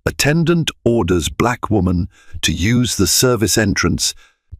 Attendant orders black woman to use the service entrance,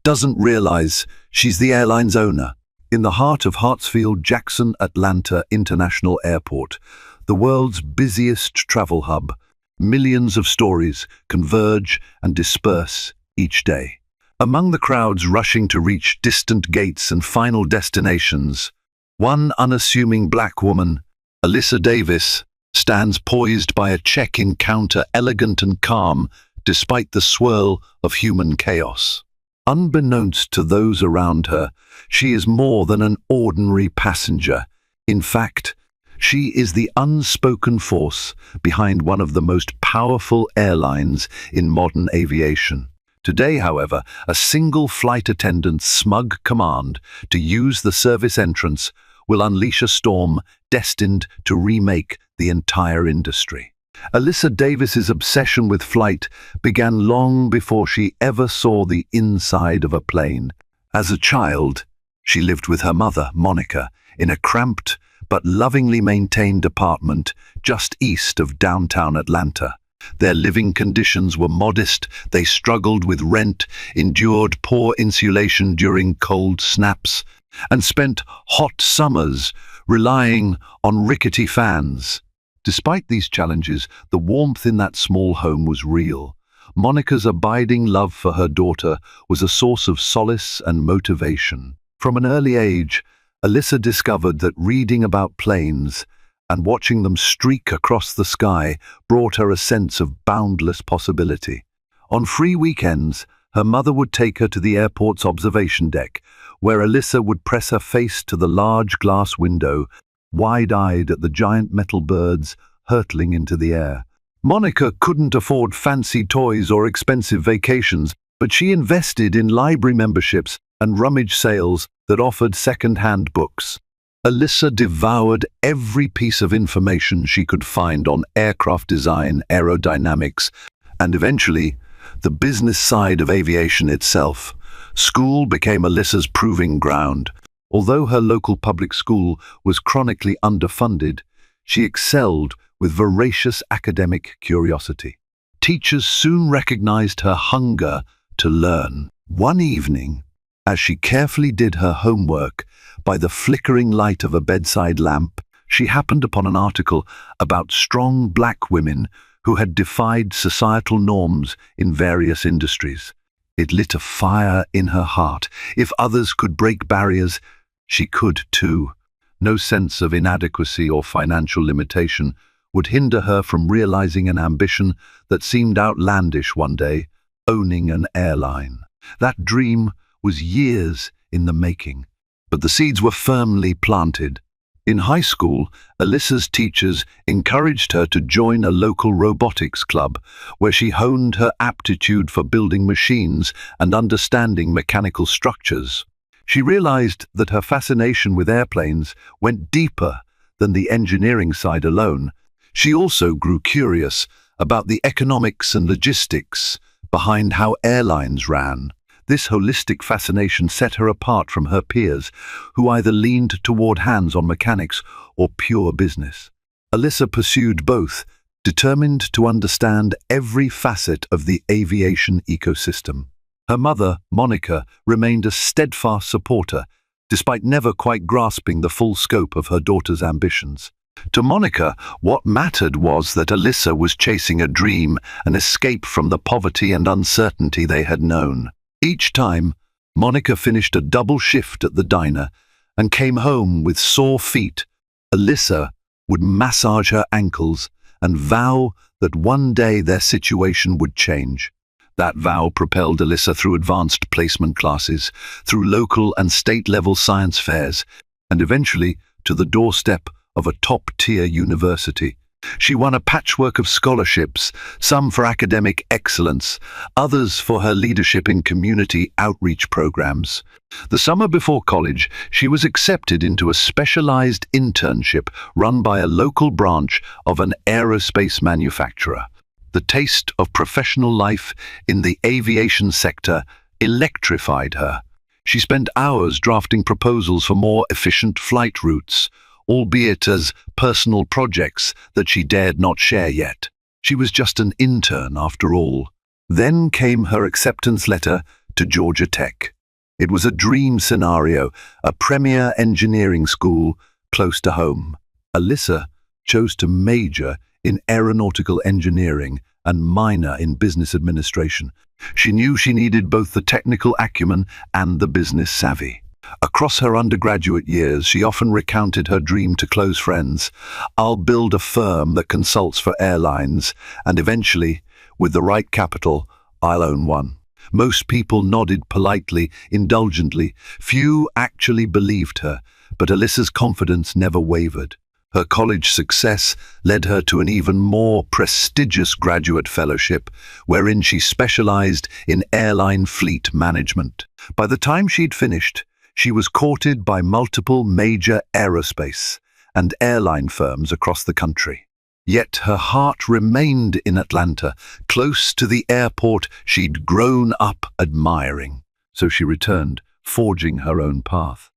doesn't realize she's the airline's owner. In the heart of Hartsfield-Jackson Atlanta International Airport, the world's busiest travel hub, millions of stories converge and disperse each day. Among the crowds rushing to reach distant gates and final destinations, one unassuming black woman, Alyssa Davis, stands poised by a check-in counter, elegant and calm, despite the swirl of human chaos. Unbeknownst to those around her, she is more than an ordinary passenger. In fact, she is the unspoken force behind one of the most powerful airlines in modern aviation. Today, however, a single flight attendant's smug command to use the service entrance will unleash a storm destined to remake the entire industry. Alyssa Davis's obsession with flight began long before she ever saw the inside of a plane. As a child, she lived with her mother, Monica, in a cramped but lovingly maintained apartment just east of downtown Atlanta. Their living conditions were modest, they struggled with rent, endured poor insulation during cold snaps, and spent hot summers relying on rickety fans. Despite these challenges, the warmth in that small home was real. Monica's abiding love for her daughter was a source of solace and motivation. From an early age, Alyssa discovered that reading about planes and watching them streak across the sky brought her a sense of boundless possibility. On free weekends, her mother would take her to the airport's observation deck, where Alyssa would press her face to the large glass window, wide-eyed at the giant metal birds hurtling into the air. Monica couldn't afford fancy toys or expensive vacations, but she invested in library memberships and rummage sales that offered second-hand books. Alyssa devoured every piece of information she could find on aircraft design, aerodynamics, and eventually, the business side of aviation itself. School became Alyssa's proving ground. Although her local public school was chronically underfunded, she excelled with voracious academic curiosity. Teachers soon recognized her hunger to learn. One evening, as she carefully did her homework by the flickering light of a bedside lamp, she happened upon an article about strong black women who had defied societal norms in various industries. It lit a fire in her heart. If others could break barriers, she could too. No sense of inadequacy or financial limitation would hinder her from realizing an ambition that seemed outlandish one day, owning an airline. That dream was years in the making, but the seeds were firmly planted. In high school, Alyssa's teachers encouraged her to join a local robotics club, where she honed her aptitude for building machines and understanding mechanical structures. She realized that her fascination with airplanes went deeper than the engineering side alone. She also grew curious about the economics and logistics behind how airlines ran. This holistic fascination set her apart from her peers, who either leaned toward hands-on mechanics or pure business. Alyssa pursued both, determined to understand every facet of the aviation ecosystem. Her mother, Monica, remained a steadfast supporter, despite never quite grasping the full scope of her daughter's ambitions. To Monica, what mattered was that Alyssa was chasing a dream, an escape from the poverty and uncertainty they had known. Each time, Monica finished a double shift at the diner and came home with sore feet. Alyssa would massage her ankles and vow that one day their situation would change. That vow propelled Alyssa through advanced placement classes, through local and state-level science fairs, and eventually to the doorstep of a top-tier university. She won a patchwork of scholarships, some for academic excellence, others for her leadership in community outreach programs. The summer before college, she was accepted into a specialized internship run by a local branch of an aerospace manufacturer. The taste of professional life in the aviation sector electrified her. She spent hours drafting proposals for more efficient flight routes, albeit as personal projects that she dared not share yet. She was just an intern after all. Then came her acceptance letter to Georgia Tech. It was a dream scenario, a premier engineering school close to home. Alyssa chose to major in aeronautical engineering and minor in business administration. She knew she needed both the technical acumen and the business savvy. Across her undergraduate years, she often recounted her dream to close friends. "I'll build a firm that consults for airlines, and eventually, with the right capital, I'll own one." Most people nodded politely, indulgently. Few actually believed her, but Alyssa's confidence never wavered. Her college success led her to an even more prestigious graduate fellowship, wherein she specialized in airline fleet management. By the time she'd finished, she was courted by multiple major aerospace and airline firms across the country. Yet her heart remained in Atlanta, close to the airport she'd grown up admiring. So she returned, forging her own path.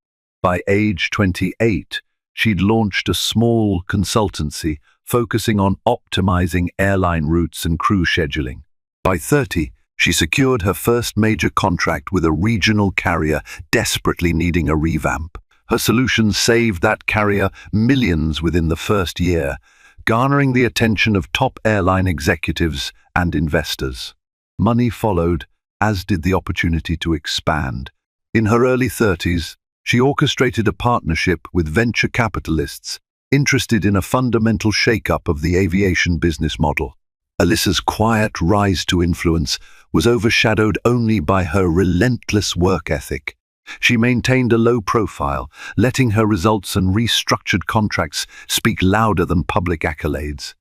By age 28, she'd launched a small consultancy focusing on optimizing airline routes and crew scheduling. By 30, she secured her first major contract with a regional carrier desperately needing a revamp. Her solutions saved that carrier millions within the first year, garnering the attention of top airline executives and investors. Money followed, as did the opportunity to expand. In her early 30s, she orchestrated a partnership with venture capitalists interested in a fundamental shake-up of the aviation business model. Alyssa's quiet rise to influence was overshadowed only by her relentless work ethic. She maintained a low profile, letting her results and restructured contracts speak louder than public accolades.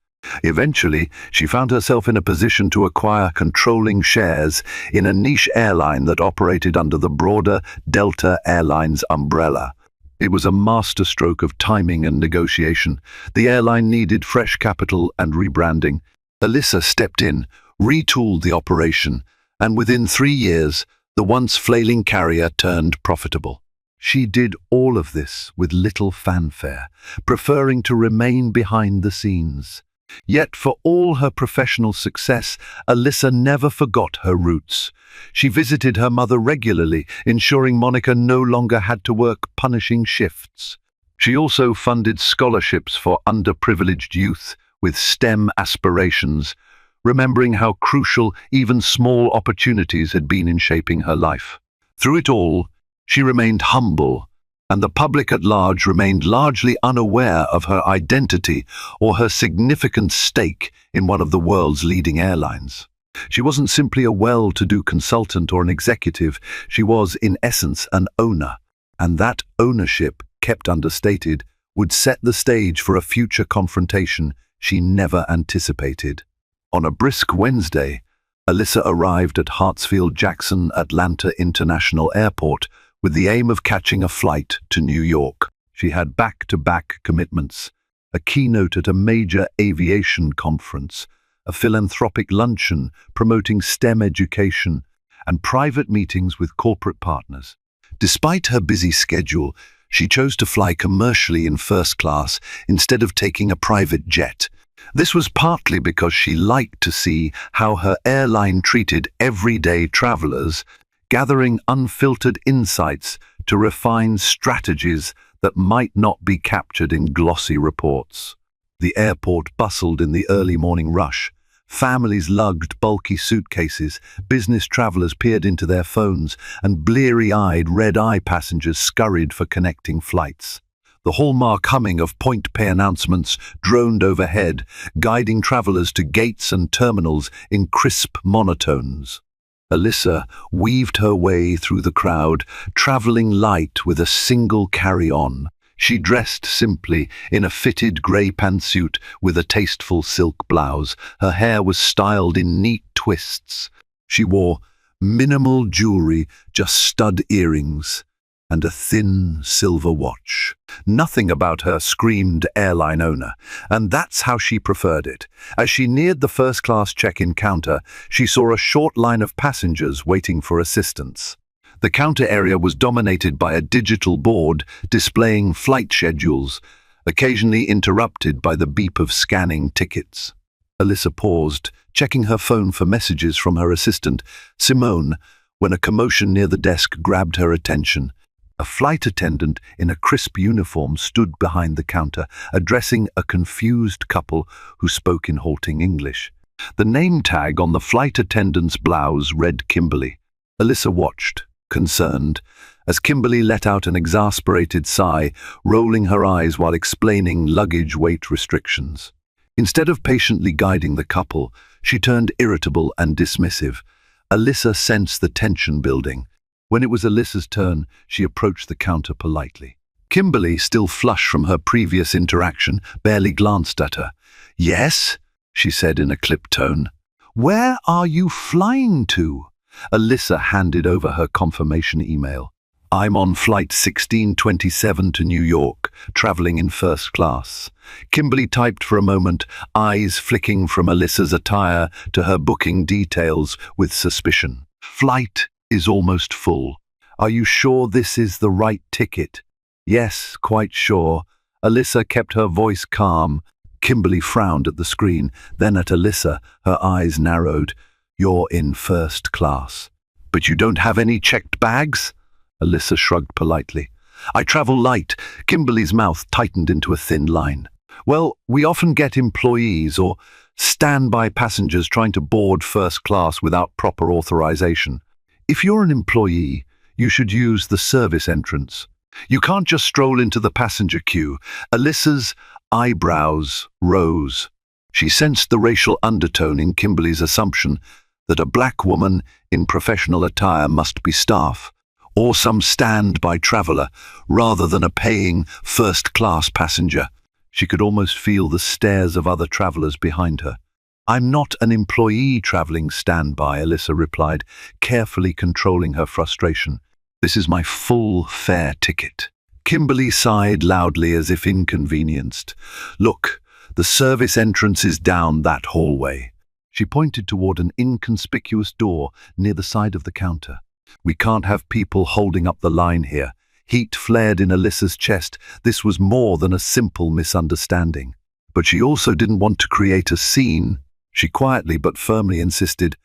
Eventually, she found herself in a position to acquire controlling shares in a niche airline that operated under the broader Delta Airlines umbrella. It was a masterstroke of timing and negotiation. The airline needed fresh capital and rebranding. Alyssa stepped in, retooled the operation, and within 3 years, the once flailing carrier turned profitable. She did all of this with little fanfare, preferring to remain behind the scenes. Yet for all her professional success, Alyssa never forgot her roots. She visited her mother regularly, ensuring Monica no longer had to work punishing shifts. She also funded scholarships for underprivileged youth with STEM aspirations, remembering how crucial even small opportunities had been in shaping her life. Through it all, she remained humble, and the public at large remained largely unaware of her identity or her significant stake in one of the world's leading airlines. She wasn't simply a well-to-do consultant or an executive, she was, in essence, an owner, and that ownership, kept understated, would set the stage for a future confrontation she never anticipated. On a brisk Wednesday, Alyssa arrived at Hartsfield-Jackson Atlanta International Airport with the aim of catching a flight to New York. She had back-to-back commitments, a keynote at a major aviation conference, a philanthropic luncheon promoting STEM education, and private meetings with corporate partners. Despite her busy schedule, she chose to fly commercially in first class instead of taking a private jet. This was partly because she liked to see how her airline treated everyday travelers, gathering unfiltered insights to refine strategies that might not be captured in glossy reports. The airport bustled in the early morning rush. Families lugged bulky suitcases, business travelers peered into their phones, and bleary-eyed red-eye passengers scurried for connecting flights. The hallmark humming of point-pay announcements droned overhead, guiding travelers to gates and terminals in crisp monotones. Alyssa weaved her way through the crowd, traveling light with a single carry-on. She dressed simply in a fitted grey pantsuit with a tasteful silk blouse. Her hair was styled in neat twists. She wore minimal jewelry, just stud earrings, and a thin silver watch. Nothing about her screamed airline owner, and that's how she preferred it. As she neared the first-class check-in counter, she saw a short line of passengers waiting for assistance. The counter area was dominated by a digital board displaying flight schedules, occasionally interrupted by the beep of scanning tickets. Alyssa paused, checking her phone for messages from her assistant, Simone, when a commotion near the desk grabbed her attention. A flight attendant in a crisp uniform stood behind the counter, addressing a confused couple who spoke in halting English. The name tag on the flight attendant's blouse read Kimberly. Alyssa watched, concerned, as Kimberly let out an exasperated sigh, rolling her eyes while explaining luggage weight restrictions. Instead of patiently guiding the couple, she turned irritable and dismissive. Alyssa sensed the tension building. When it was Alyssa's turn, she approached the counter politely. Kimberly, still flushed from her previous interaction, barely glanced at her. "Yes?" she said in a clipped tone. "Where are you flying to?" Alyssa handed over her confirmation email. "I'm on flight 1627 to New York, traveling in first class." Kimberly typed for a moment, eyes flicking from Alyssa's attire to her booking details with suspicion. "Flight is almost full. Are you sure this is the right ticket?" "Yes, quite sure." Alyssa kept her voice calm. Kimberly frowned at the screen, then at Alyssa, her eyes narrowed. "You're in first class. But you don't have any checked bags?" Alyssa shrugged politely. "I travel light." Kimberly's mouth tightened into a thin line. "Well, we often get employees or standby passengers trying to board first class without proper authorization. If you're an employee, you should use the service entrance. You can't just stroll into the passenger queue." Alyssa's eyebrows rose. She sensed the racial undertone in Kimberly's assumption that a black woman in professional attire must be staff, or some standby traveler, rather than a paying first-class passenger. She could almost feel the stares of other travelers behind her. "I'm not an employee traveling standby," Alyssa replied, carefully controlling her frustration. "This is my full fare ticket." Kimberly sighed loudly as if inconvenienced. "Look, the service entrance is down that hallway." She pointed toward an inconspicuous door near the side of the counter. "We can't have people holding up the line here." Heat flared in Alyssa's chest. This was more than a simple misunderstanding. But she also didn't want to create a scene. She quietly but firmly insisted,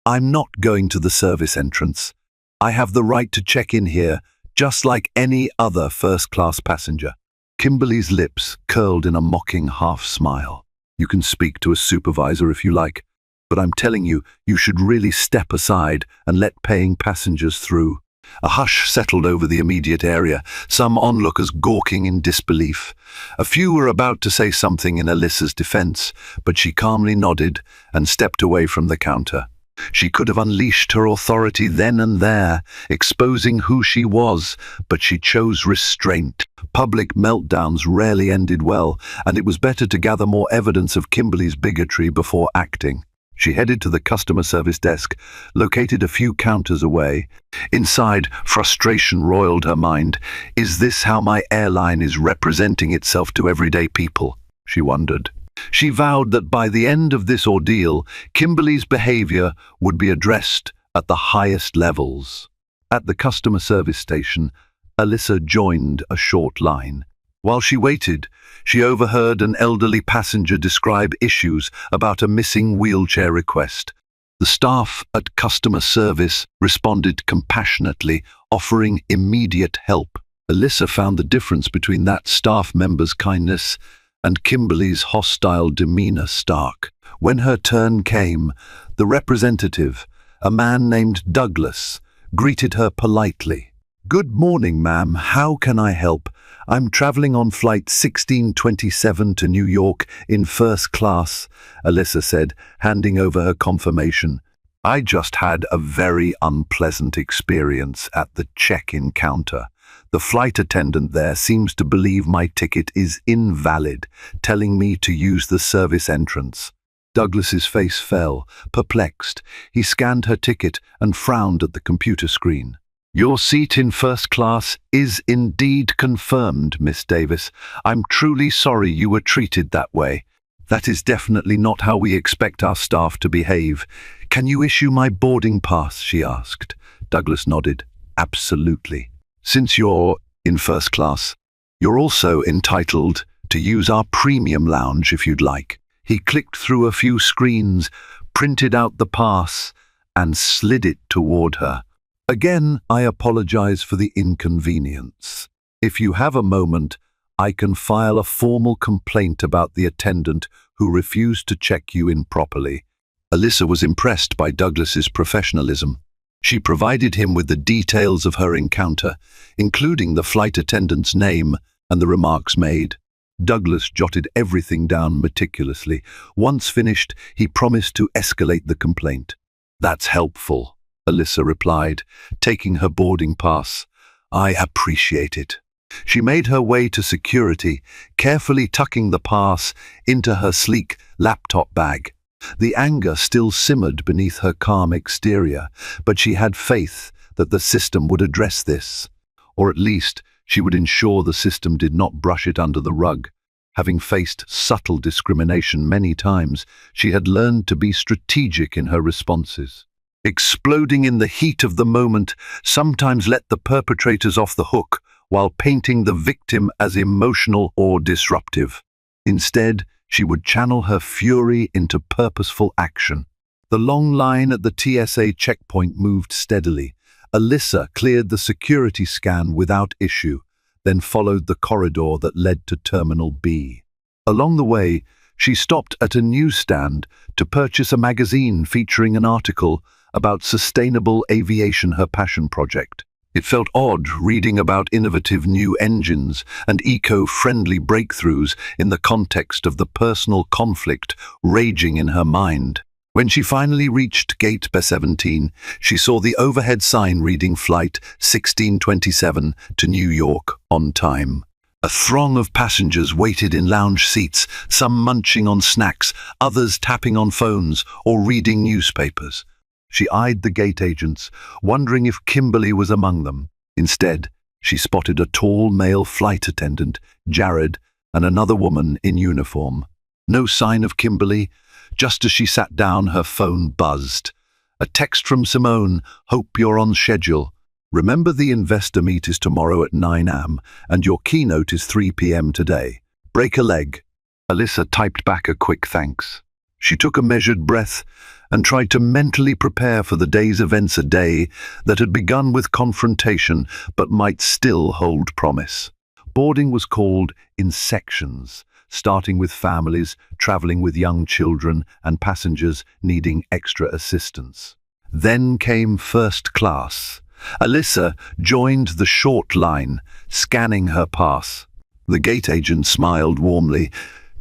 "I'm not going to the service entrance. I have the right to check in here, just like any other first-class passenger." Kimberly's lips curled in a mocking half-smile. "You can speak to a supervisor if you like, but I'm telling you, you should really step aside and let paying passengers through." A hush settled over the immediate area, some onlookers gawking in disbelief. A few were about to say something in Alyssa's defense, but she calmly nodded and stepped away from the counter. She could have unleashed her authority then and there, exposing who she was, but she chose restraint. Public meltdowns rarely ended well, and it was better to gather more evidence of Kimberly's bigotry before acting. She headed to the customer service desk, located a few counters away. Inside, frustration roiled her mind. "Is this how my airline is representing itself to everyday people?" she wondered. She vowed that by the end of this ordeal, Kimberly's behavior would be addressed at the highest levels. At the customer service station, Alyssa joined a short line. While she waited, she overheard an elderly passenger describe issues about a missing wheelchair request. The staff at customer service responded compassionately, offering immediate help. Alyssa found the difference between that staff member's kindness and Kimberly's hostile demeanor stark. When her turn came, the representative, a man named Douglas, greeted her politely. "Good morning, ma'am. How can I help? I'm traveling on flight 1627 to New York in first class," Alyssa said, handing over her confirmation. "I just had a very unpleasant experience at the check-in counter. The flight attendant there seems to believe my ticket is invalid, telling me to use the service entrance." Douglas's face fell, perplexed. He scanned her ticket and frowned at the computer screen. "Your seat in first class is indeed confirmed, Miss Davis. I'm truly sorry you were treated that way. That is definitely not how we expect our staff to behave. Can you issue my boarding pass?" she asked. Douglas nodded. "Absolutely. Since you're in first class, you're also entitled to use our premium lounge if you'd like." He clicked through a few screens, printed out the pass, and slid it toward her. Again, I apologize for the inconvenience. If you have a moment, I can file a formal complaint about the attendant who refused to check you in properly. Alyssa was impressed by Douglas's professionalism. She provided him with the details of her encounter, including the flight attendant's name and the remarks made. Douglas jotted everything down meticulously. Once finished, he promised to escalate the complaint. "That's helpful," Alyssa replied, taking her boarding pass. "I appreciate it." She made her way to security, carefully tucking the pass into her sleek laptop bag. The anger still simmered beneath her calm exterior, but she had faith that the system would address this. Or at least, she would ensure the system did not brush it under the rug. Having faced subtle discrimination many times, she had learned to be strategic in her responses. Exploding in the heat of the moment sometimes let the perpetrators off the hook, while painting the victim as emotional or disruptive. Instead, she would channel her fury into purposeful action. The long line at the TSA checkpoint moved steadily. Alyssa cleared the security scan without issue, then followed the corridor that led to Terminal B. Along the way, she stopped at a newsstand to purchase a magazine featuring an article about sustainable aviation, her passion project. It felt odd reading about innovative new engines and eco-friendly breakthroughs in the context of the personal conflict raging in her mind. When she finally reached Gate B17, she saw the overhead sign reading Flight 1627 to New York on time. A throng of passengers waited in lounge seats, some munching on snacks, others tapping on phones or reading newspapers. She eyed the gate agents, wondering if Kimberly was among them. Instead, she spotted a tall male flight attendant, Jared, and another woman in uniform. No sign of Kimberly. Just as she sat down, her phone buzzed. A text from Simone, "Hope you're on schedule. Remember the investor meet is tomorrow at 9 a.m. and your keynote is 3 p.m. today. Break a leg." Alyssa typed back a quick thanks. She took a measured breath and tried to mentally prepare for the day's events, a day that had begun with confrontation but might still hold promise. Boarding was called in sections, starting with families traveling with young children and passengers needing extra assistance. Then came first class. Alyssa joined the short line, scanning her pass. The gate agent smiled warmly.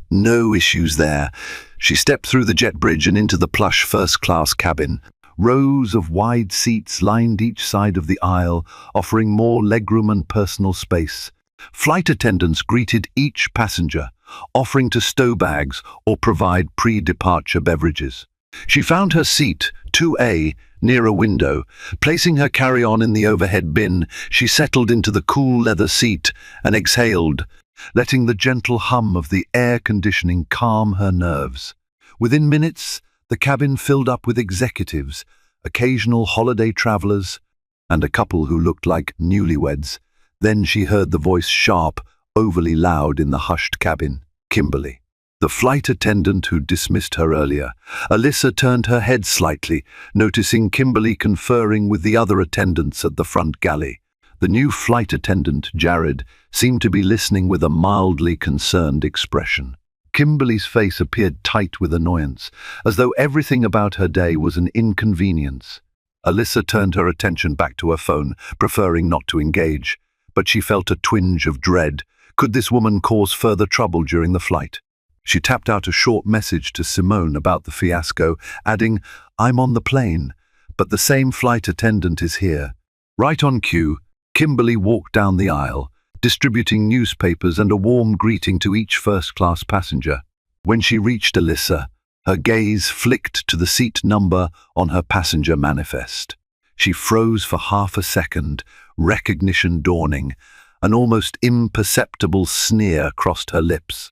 No issues there. She stepped through the jet bridge and into the plush first-class cabin. Rows of wide seats lined each side of the aisle, offering more legroom and personal space. Flight attendants greeted each passenger, offering to stow bags or provide pre-departure beverages. She found her seat, 2A, near a window. Placing her carry-on in the overhead bin, she settled into the cool leather seat and exhaled, letting the gentle hum of the air conditioning calm her nerves. Within minutes, the cabin filled up with executives, occasional holiday travelers, and a couple who looked like newlyweds. Then she heard the voice sharp, overly loud in the hushed cabin. Kimberly, the flight attendant who dismissed her earlier. Alyssa turned her head slightly, noticing Kimberly conferring with the other attendants at the front galley. The new flight attendant, Jared, seemed to be listening with a mildly concerned expression. Kimberly's face appeared tight with annoyance, as though everything about her day was an inconvenience. Alyssa turned her attention back to her phone, preferring not to engage, but she felt a twinge of dread. Could this woman cause further trouble during the flight? She tapped out a short message to Simone about the fiasco, adding, "I'm on the plane, but the same flight attendant is here." Right on cue, Kimberly walked down the aisle, distributing newspapers and a warm greeting to each first-class passenger. When she reached Alyssa, her gaze flicked to the seat number on her passenger manifest. She froze for half a second, recognition dawning. An almost imperceptible sneer crossed her lips.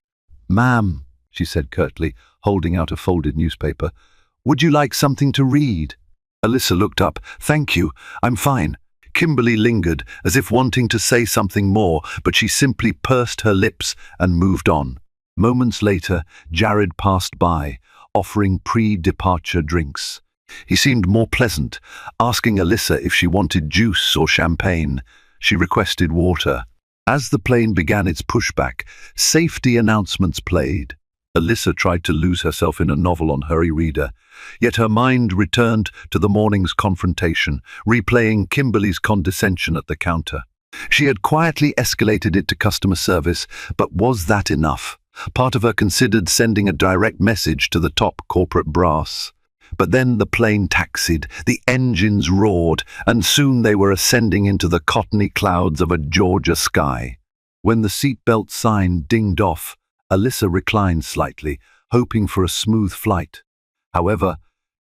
"Ma'am," she said curtly, holding out a folded newspaper, "would you like something to read?" Alyssa looked up. "Thank you, I'm fine." Kimberly lingered, as if wanting to say something more, but she simply pursed her lips and moved on. Moments later, Jared passed by, offering pre-departure drinks. He seemed more pleasant, asking Alyssa if she wanted juice or champagne. She requested water. As the plane began its pushback, safety announcements played. Alyssa tried to lose herself in a novel on her e-reader, yet her mind returned to the morning's confrontation, replaying Kimberly's condescension at the counter. She had quietly escalated it to customer service, but was that enough? Part of her considered sending a direct message to the top corporate brass. But then the plane taxied, the engines roared, and soon they were ascending into the cottony clouds of a Georgia sky. When the seatbelt sign dinged off, Alyssa reclined slightly, hoping for a smooth flight. However,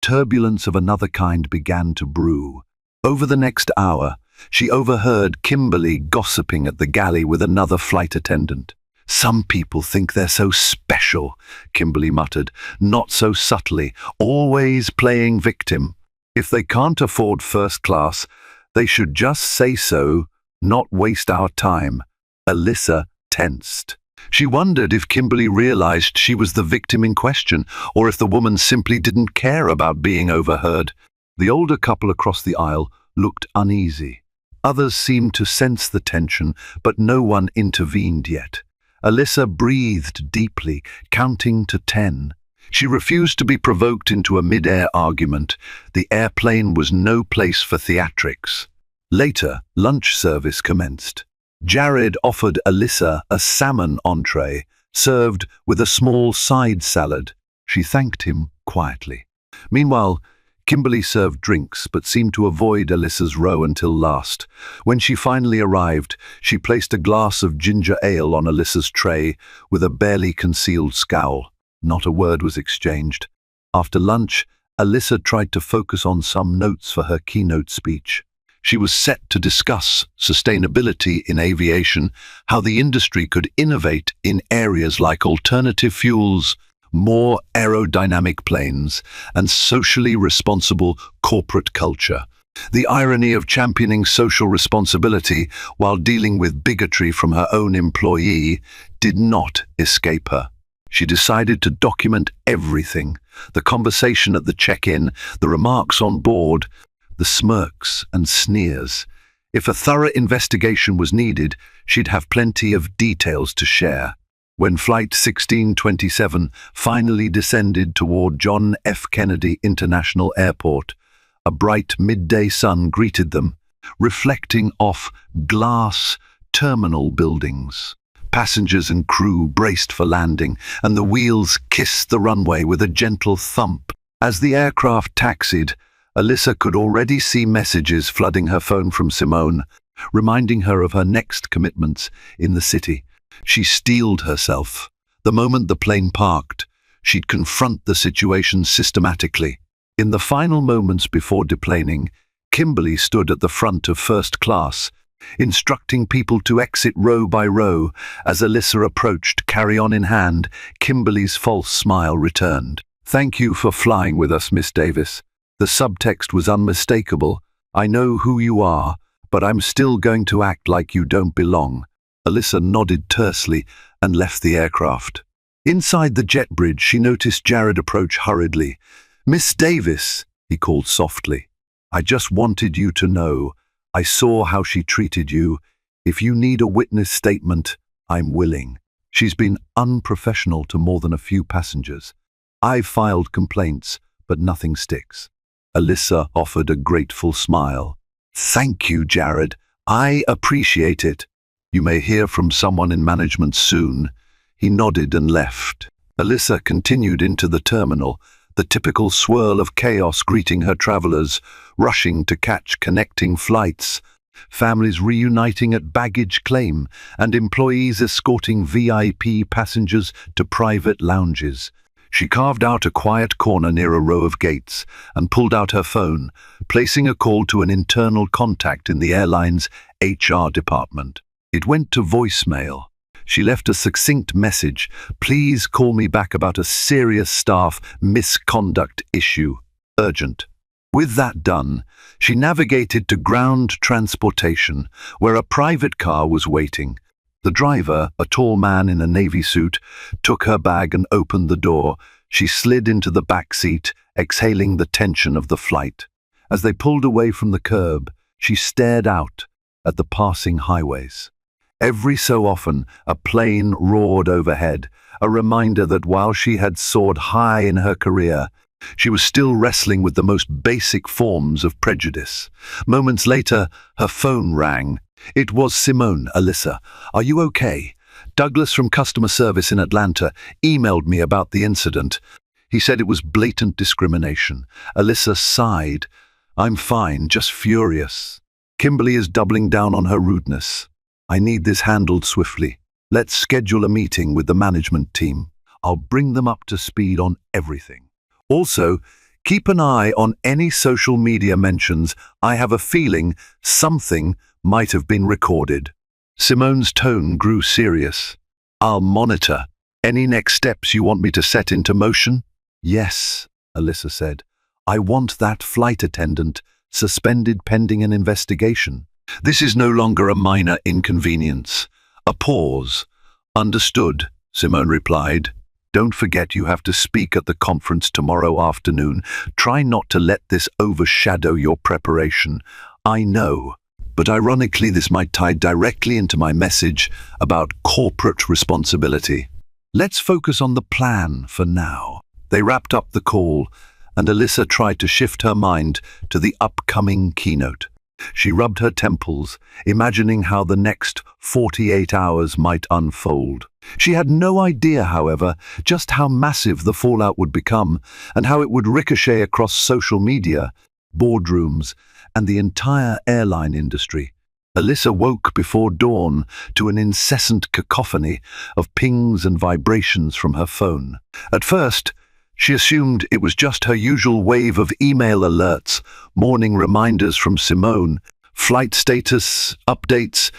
turbulence of another kind began to brew. Over the next hour, she overheard Kimberly gossiping at the galley with another flight attendant. "Some people think they're so special," Kimberly muttered, not so subtly, always playing victim. "If they can't afford first class, they should just say so, not waste our time." Alyssa tensed. She wondered if Kimberly realized she was the victim in question, or if the woman simply didn't care about being overheard. The older couple across the aisle looked uneasy. Others seemed to sense the tension, but no one intervened yet. Alyssa breathed deeply, counting to 10. She refused to be provoked into a mid-air argument. The airplane was no place for theatrics. Later, lunch service commenced. Jared offered Alyssa a salmon entree, served with a small side salad. She thanked him quietly. Meanwhile, Kimberly served drinks but seemed to avoid Alyssa's row until last. When she finally arrived, she placed a glass of ginger ale on Alyssa's tray with a barely concealed scowl. Not a word was exchanged. After lunch, Alyssa tried to focus on some notes for her keynote speech. She was set to discuss sustainability in aviation, how the industry could innovate in areas like alternative fuels, more aerodynamic planes, and socially responsible corporate culture. The irony of championing social responsibility while dealing with bigotry from her own employee did not escape her. She decided to document everything: the conversation at the check-in, the remarks on board, the smirks and sneers. If a thorough investigation was needed, she'd have plenty of details to share. When Flight 1627 finally descended toward John F. Kennedy International Airport, a bright midday sun greeted them, reflecting off glass terminal buildings. Passengers and crew braced for landing, and the wheels kissed the runway with a gentle thump. As the aircraft taxied, Alyssa could already see messages flooding her phone from Simone, reminding her of her next commitments in the city. She steeled herself. The moment the plane parked, she'd confront the situation systematically. In the final moments before deplaning, Kimberly stood at the front of first class, instructing people to exit row by row. As Alyssa approached, carry-on in hand, Kimberly's false smile returned. "Thank you for flying with us, Miss Davis." The subtext was unmistakable. "I know who you are, but I'm still going to act like you don't belong." Alyssa nodded tersely and left the aircraft. Inside the jet bridge, she noticed Jared approach hurriedly. "Miss Davis," he called softly, "I just wanted you to know. I saw how she treated you. If you need a witness statement, I'm willing. She's been unprofessional to more than a few passengers. I've filed complaints, but nothing sticks." Alyssa offered a grateful smile. "Thank you, Jared. I appreciate it. You may hear from someone in management soon." He nodded and left. Alyssa continued into the terminal, the typical swirl of chaos greeting her travelers, rushing to catch connecting flights, families reuniting at baggage claim, and employees escorting VIP passengers to private lounges. She carved out a quiet corner near a row of gates and pulled out her phone, placing a call to an internal contact in the airline's HR department. It went to voicemail. She left a succinct message: "Please call me back about a serious staff misconduct issue. Urgent." With that done, she navigated to ground transportation, where a private car was waiting. The driver, a tall man in a navy suit, took her bag and opened the door. She slid into the back seat, exhaling the tension of the flight. As they pulled away from the curb, she stared out at the passing highways. Every so often, a plane roared overhead, a reminder that while she had soared high in her career, she was still wrestling with the most basic forms of prejudice. Moments later, her phone rang. It was Simone. "Alyssa, are you okay? Douglas from customer service in Atlanta emailed me about the incident. He said it was blatant discrimination." Alyssa sighed. "I'm fine, just furious. Kimberly is doubling down on her rudeness. I need this handled swiftly. Let's schedule a meeting with the management team. I'll bring them up to speed on everything. Also, keep an eye on any social media mentions. I have a feeling something might have been recorded." Simone's tone grew serious. "I'll monitor. Any next steps you want me to set into motion?" "Yes," Alyssa said. "I want that flight attendant suspended pending an investigation. This is no longer a minor inconvenience." A pause. "Understood," Simone replied. "Don't forget you have to speak at the conference tomorrow afternoon. Try not to let this overshadow your preparation." "I know, but ironically this might tie directly into my message about corporate responsibility. Let's focus on the plan for now." They wrapped up the call, and Alyssa tried to shift her mind to the upcoming keynote. She rubbed her temples, imagining how the next 48 hours might unfold. She had no idea, however, just how massive the fallout would become and how it would ricochet across social media, boardrooms, and the entire airline industry. Alyssa woke before dawn to an incessant cacophony of pings and vibrations from her phone. At first, she assumed it was just her usual wave of email alerts, morning reminders from Simone, flight status updates,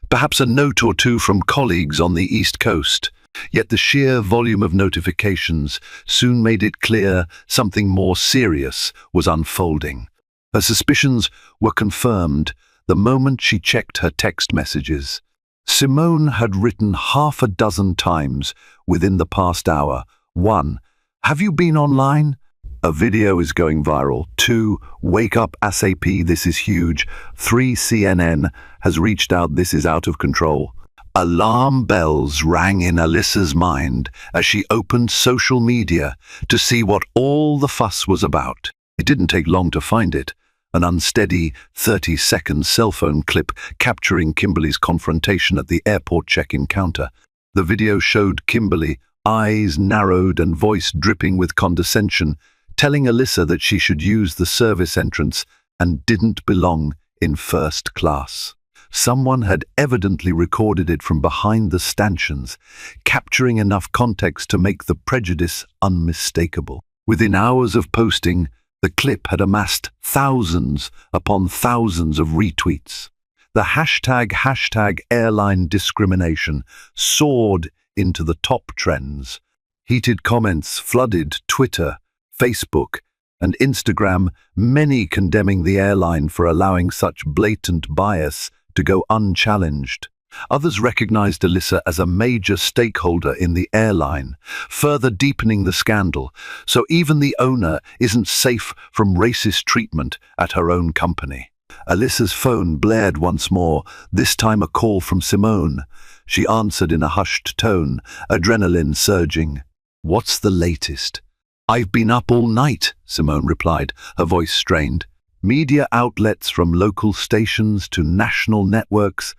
perhaps a note or two from colleagues on the East Coast. Yet the sheer volume of notifications soon made it clear something more serious was unfolding. Her suspicions were confirmed the moment she checked her text messages. Simone had written 6 times within the past hour. 1. "Have you been online? A video is going viral." 2. "Wake up ASAP, this is huge." 3. "CNN has reached out, this is out of control." Alarm bells rang in Alyssa's mind as she opened social media to see what all the fuss was about. It didn't take long to find it. An unsteady 30-second cell phone clip capturing Kimberly's confrontation at the airport check-in counter. The video showed Kimberly, eyes narrowed and voice dripping with condescension, telling Alyssa that she should use the service entrance and didn't belong in first class. Someone had evidently recorded it from behind the stanchions, capturing enough context to make the prejudice unmistakable. Within hours of posting, the clip had amassed thousands upon thousands of retweets. The hashtag airline discrimination soared into the top trends. Heated comments flooded Twitter, Facebook, and Instagram, many condemning the airline for allowing such blatant bias to go unchallenged. Others recognized Alyssa as a major stakeholder in the airline, further deepening the scandal, so even the owner isn't safe from racist treatment at her own company. Alyssa's phone blared once more, this time a call from Simone. She answered in a hushed tone, adrenaline surging. "What's the latest?" "I've been up all night," Simone replied, her voice strained. "Media outlets from local stations to national networks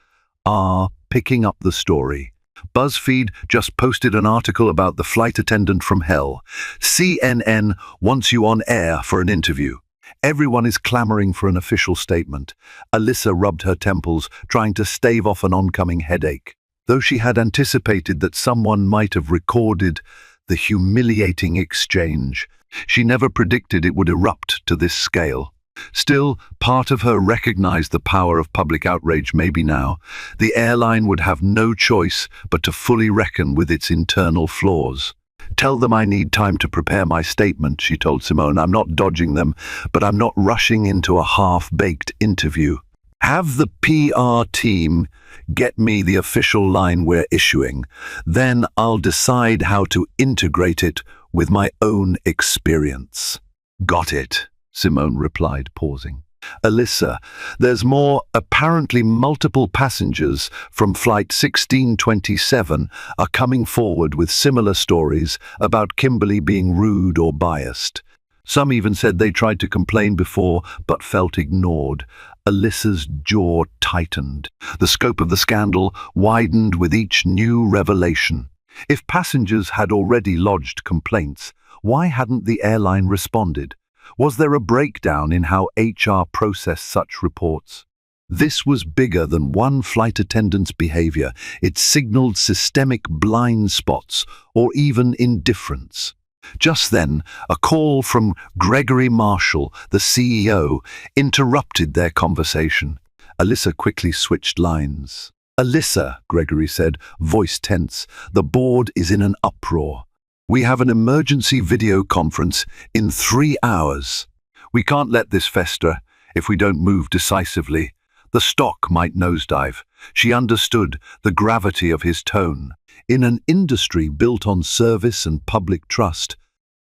are picking up the story. BuzzFeed just posted an article about the flight attendant from hell. CNN wants you on air for an interview. Everyone is clamoring for an official statement." Alyssa rubbed her temples, trying to stave off an oncoming headache. Though she had anticipated that someone might have recorded the humiliating exchange, she never predicted it would erupt to this scale. Still, part of her recognized the power of public outrage. Maybe now, the airline would have no choice but to fully reckon with its internal flaws. "Tell them I need time to prepare my statement," she told Simone. "I'm not dodging them, but I'm not rushing into a half-baked interview." Have the PR team get me the official line we're issuing. Then I'll decide how to integrate it with my own experience. Got it, Simone replied, pausing. Alyssa, there's more. Apparently multiple passengers from Flight 1627 are coming forward with similar stories about Kimberly being rude or biased. Some even said they tried to complain before but felt ignored. Alyssa's jaw tightened. The scope of the scandal widened with each new revelation. If passengers had already lodged complaints, why hadn't the airline responded? Was there a breakdown in how HR processed such reports? This was bigger than one flight attendant's behavior. It signaled systemic blind spots or even indifference. Just then, a call from Gregory Marshall, the CEO, interrupted their conversation. Alyssa quickly switched lines. Alyssa, Gregory said, voice tense, the board is in an uproar. We have an emergency video conference in 3 hours. We can't let this fester. If we don't move decisively, the stock might nosedive. She understood the gravity of his tone. In an industry built on service and public trust,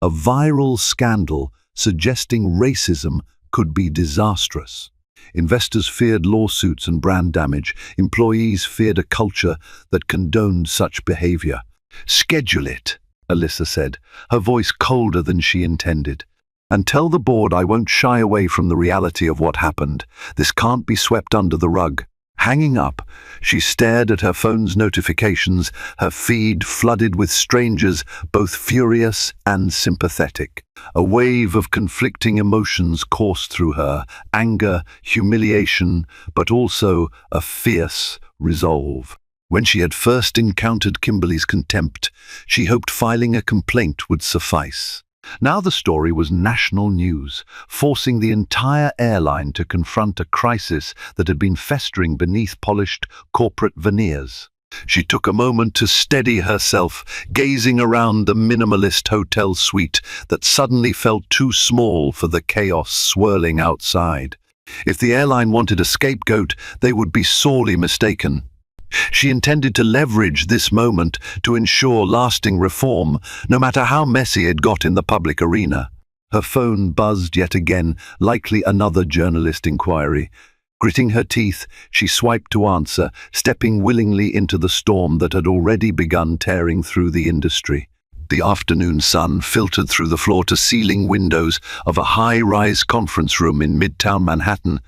a viral scandal suggesting racism could be disastrous. Investors feared lawsuits and brand damage. Employees feared a culture that condoned such behavior. Schedule it, Alyssa said, her voice colder than she intended. And tell the board I won't shy away from the reality of what happened. This can't be swept under the rug. Hanging up, she stared at her phone's notifications, her feed flooded with strangers, both furious and sympathetic. A wave of conflicting emotions coursed through her, anger, humiliation, but also a fierce resolve. When she had first encountered Kimberly's contempt, she hoped filing a complaint would suffice. Now the story was national news, forcing the entire airline to confront a crisis that had been festering beneath polished corporate veneers. She took a moment to steady herself, gazing around the minimalist hotel suite that suddenly felt too small for the chaos swirling outside. If the airline wanted a scapegoat, they would be sorely mistaken. She intended to leverage this moment to ensure lasting reform, no matter how messy it got in the public arena. Her phone buzzed yet again, likely another journalist inquiry. Gritting her teeth, she swiped to answer, stepping willingly into the storm that had already begun tearing through the industry. The afternoon sun filtered through the floor-to-ceiling windows of a high-rise conference room in Midtown Manhattan,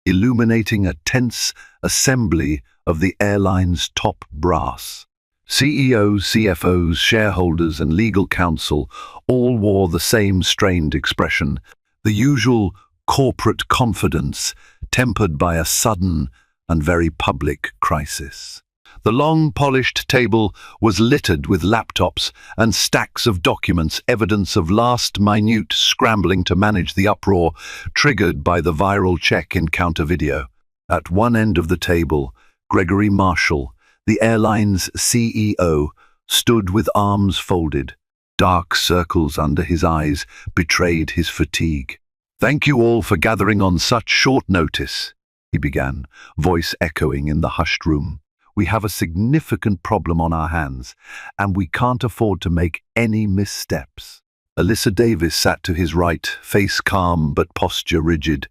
illuminating a tense assembly of the airline's top brass. CEOs, CFOs, shareholders, and legal counsel all wore the same strained expression, the usual corporate confidence tempered by a sudden and very public crisis. The long, polished table was littered with laptops and stacks of documents, evidence of last-minute scrambling to manage the uproar triggered by the viral check encounter video. At one end of the table, Gregory Marshall, the airline's CEO, stood with arms folded. Dark circles under his eyes betrayed his fatigue. "Thank you all for gathering on such short notice," he began, voice echoing in the hushed room. "We have a significant problem on our hands, and we can't afford to make any missteps." Alyssa Davis sat to his right, face calm but posture rigid.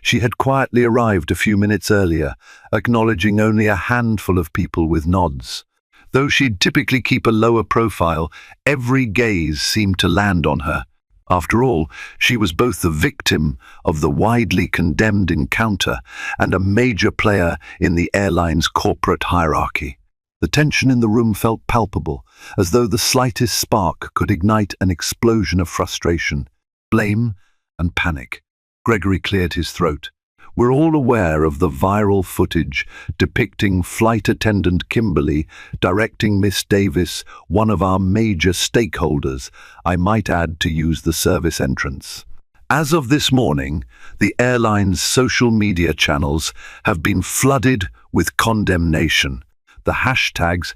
She had quietly arrived a few minutes earlier, acknowledging only a handful of people with nods. Though she'd typically keep a lower profile, every gaze seemed to land on her. After all, she was both the victim of the widely condemned encounter and a major player in the airline's corporate hierarchy. The tension in the room felt palpable, as though the slightest spark could ignite an explosion of frustration, blame, and panic. Gregory cleared his throat. "We're all aware of the viral footage depicting flight attendant Kimberly directing Miss Davis, one of our major stakeholders, I might add, to use the service entrance. As of this morning, the airline's social media channels have been flooded with condemnation. The hashtags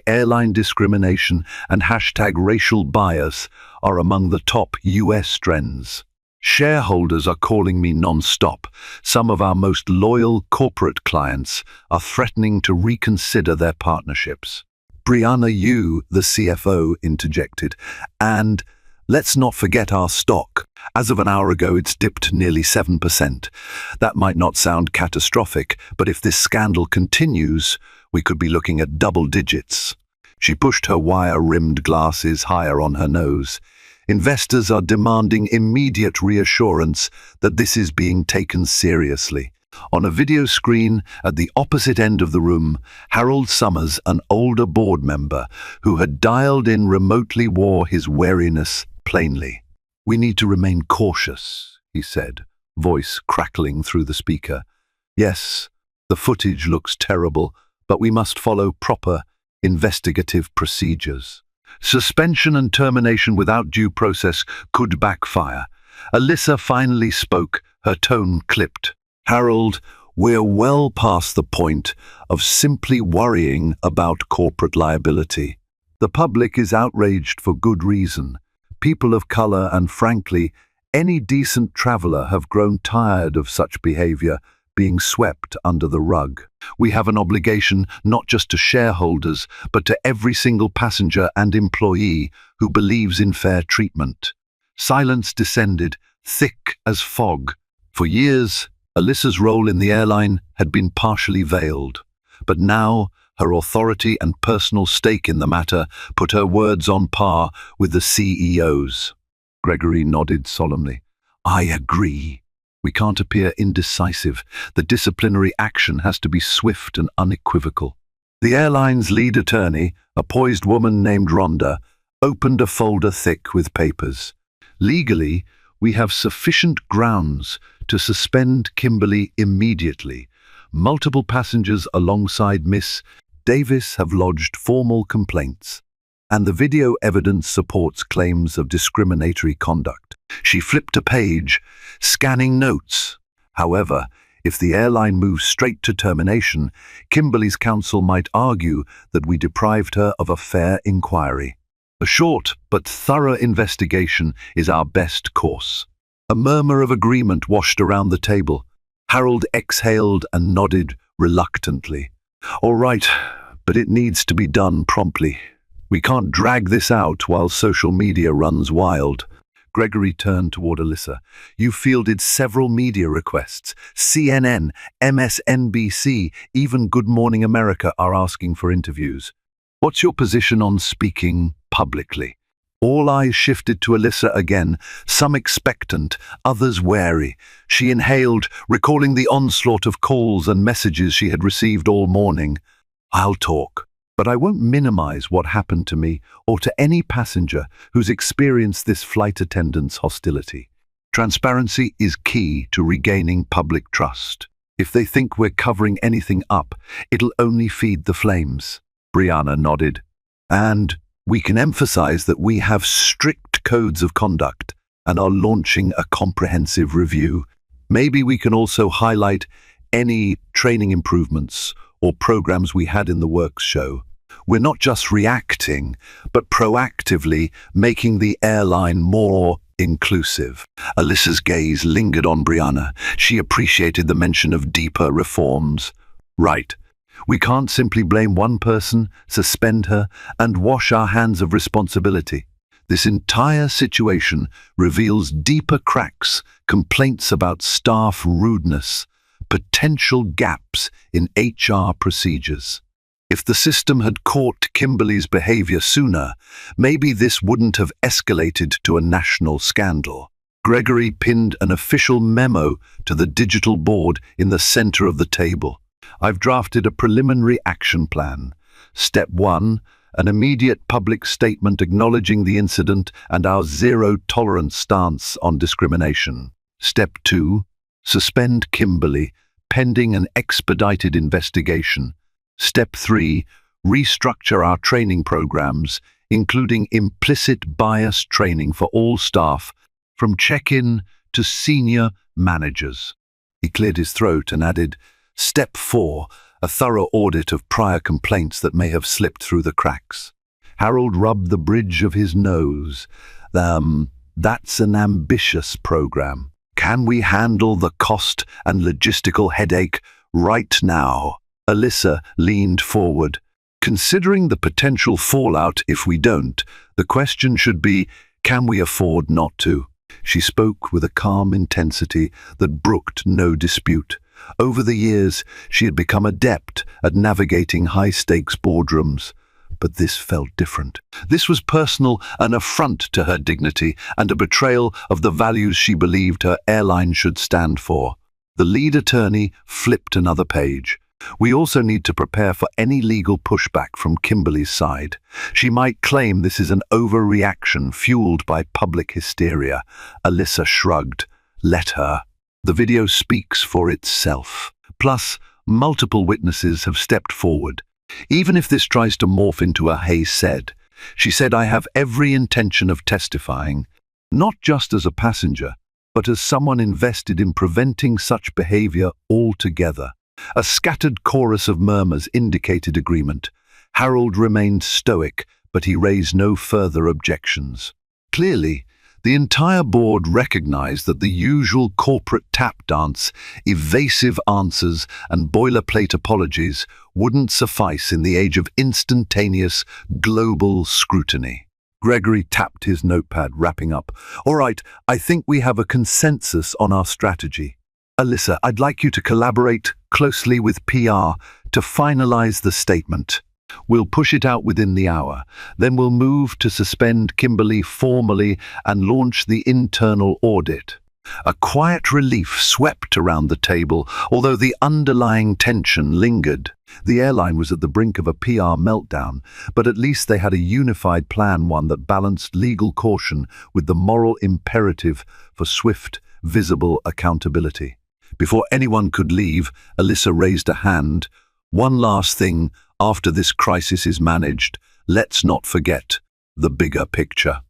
#airline discrimination and #racial bias are among the top US trends." Shareholders are calling me non-stop. Some of our most loyal corporate clients are threatening to reconsider their partnerships. Brianna Yu, the CFO, interjected. And let's not forget our stock. As of an hour ago, it's dipped nearly 7%. That might not sound catastrophic, but if this scandal continues, we could be looking at double digits. She pushed her wire-rimmed glasses higher on her nose. Investors are demanding immediate reassurance that this is being taken seriously. On a video screen at the opposite end of the room, Harold Summers, an older board member who had dialed in remotely, wore his wariness plainly. "We need to remain cautious," he said, voice crackling through the speaker. "Yes, the footage looks terrible, but we must follow proper investigative procedures. Suspension and termination without due process could backfire." Alyssa finally spoke, her tone clipped. "Harold, we're well past the point of simply worrying about corporate liability. The public is outraged for good reason. People of color and, frankly, any decent traveler have grown tired of such behavior being swept under the rug. We have an obligation not just to shareholders, but to every single passenger and employee who believes in fair treatment." Silence descended, thick as fog. For years, Alyssa's role in the airline had been partially veiled, but now her authority and personal stake in the matter put her words on par with the CEO's. Gregory nodded solemnly. "I agree. We can't appear indecisive. The disciplinary action has to be swift and unequivocal." The airline's lead attorney, a poised woman named Rhonda, opened a folder thick with papers. "Legally, we have sufficient grounds to suspend Kimberly immediately. Multiple passengers alongside Miss Davis have lodged formal complaints, and the video evidence supports claims of discriminatory conduct." She flipped a page, scanning notes. However, if the airline moves straight to termination, Kimberly's counsel might argue that we deprived her of a fair inquiry. "A short but thorough investigation is our best course." A murmur of agreement washed around the table. Harold exhaled and nodded reluctantly. "All right, but it needs to be done promptly. We can't drag this out while social media runs wild." Gregory turned toward Alyssa. "You fielded several media requests. CNN, MSNBC, even Good Morning America are asking for interviews. What's your position on speaking publicly?" All eyes shifted to Alyssa again, some expectant, others wary. She inhaled, recalling the onslaught of calls and messages she had received all morning. "I'll talk, but I won't minimize what happened to me or to any passenger who's experienced this flight attendant's hostility. Transparency is key to regaining public trust. If they think we're covering anything up, it'll only feed the flames." Brianna nodded. "And we can emphasize that we have strict codes of conduct and are launching a comprehensive review. Maybe we can also highlight any training improvements or programs we had in the works show. We're not just reacting, but proactively making the airline more inclusive." Alyssa's gaze lingered on Brianna. She appreciated the mention of deeper reforms. "Right. We can't simply blame one person, suspend her, and wash our hands of responsibility. This entire situation reveals deeper cracks, complaints about staff rudeness, potential gaps in HR procedures. If the system had caught Kimberly's behavior sooner, maybe this wouldn't have escalated to a national scandal." Gregory pinned an official memo to the digital board in the center of the table. "I've drafted a preliminary action plan. Step 1, an immediate public statement acknowledging the incident and our zero-tolerance stance on discrimination. Step 2, suspend Kimberly, pending an expedited investigation. Step 3, restructure our training programs, including implicit bias training for all staff, from check-in to senior managers." He cleared his throat and added, "Step 4, a thorough audit of prior complaints that may have slipped through the cracks." Harold rubbed the bridge of his nose. That's an ambitious program. Can we handle the cost and logistical headache right now? Alyssa leaned forward. Considering the potential fallout if we don't, the question should be, can we afford not to? She spoke with a calm intensity that brooked no dispute. Over the years, she had become adept at navigating high-stakes boardrooms. But this felt different. This was personal, an affront to her dignity, and a betrayal of the values she believed her airline should stand for. The lead attorney flipped another page. We also need to prepare for any legal pushback from Kimberly's side. She might claim this is an overreaction fueled by public hysteria. Alyssa shrugged. Let her. The video speaks for itself. Plus, multiple witnesses have stepped forward. Even if this tries to morph into a "hey said," she said, I have every intention of testifying, not just as a passenger, but as someone invested in preventing such behavior altogether. A scattered chorus of murmurs indicated agreement. Harold remained stoic, but he raised no further objections. Clearly, the entire board recognized that the usual corporate tap dance, evasive answers, and boilerplate apologies wouldn't suffice in the age of instantaneous, global scrutiny. Gregory tapped his notepad, wrapping up. All right, I think we have a consensus on our strategy. Alyssa, I'd like you to collaborate closely with PR to finalize the statement. We'll push it out within the hour. Then we'll move to suspend Kimberly formally and launch the internal audit. A quiet relief swept around the table, although the underlying tension lingered. The airline was at the brink of a PR meltdown, but at least they had a unified plan, one that balanced legal caution with the moral imperative for swift, visible accountability. Before anyone could leave, Alyssa raised a hand. One last thing, after this crisis is managed, let's not forget the bigger picture.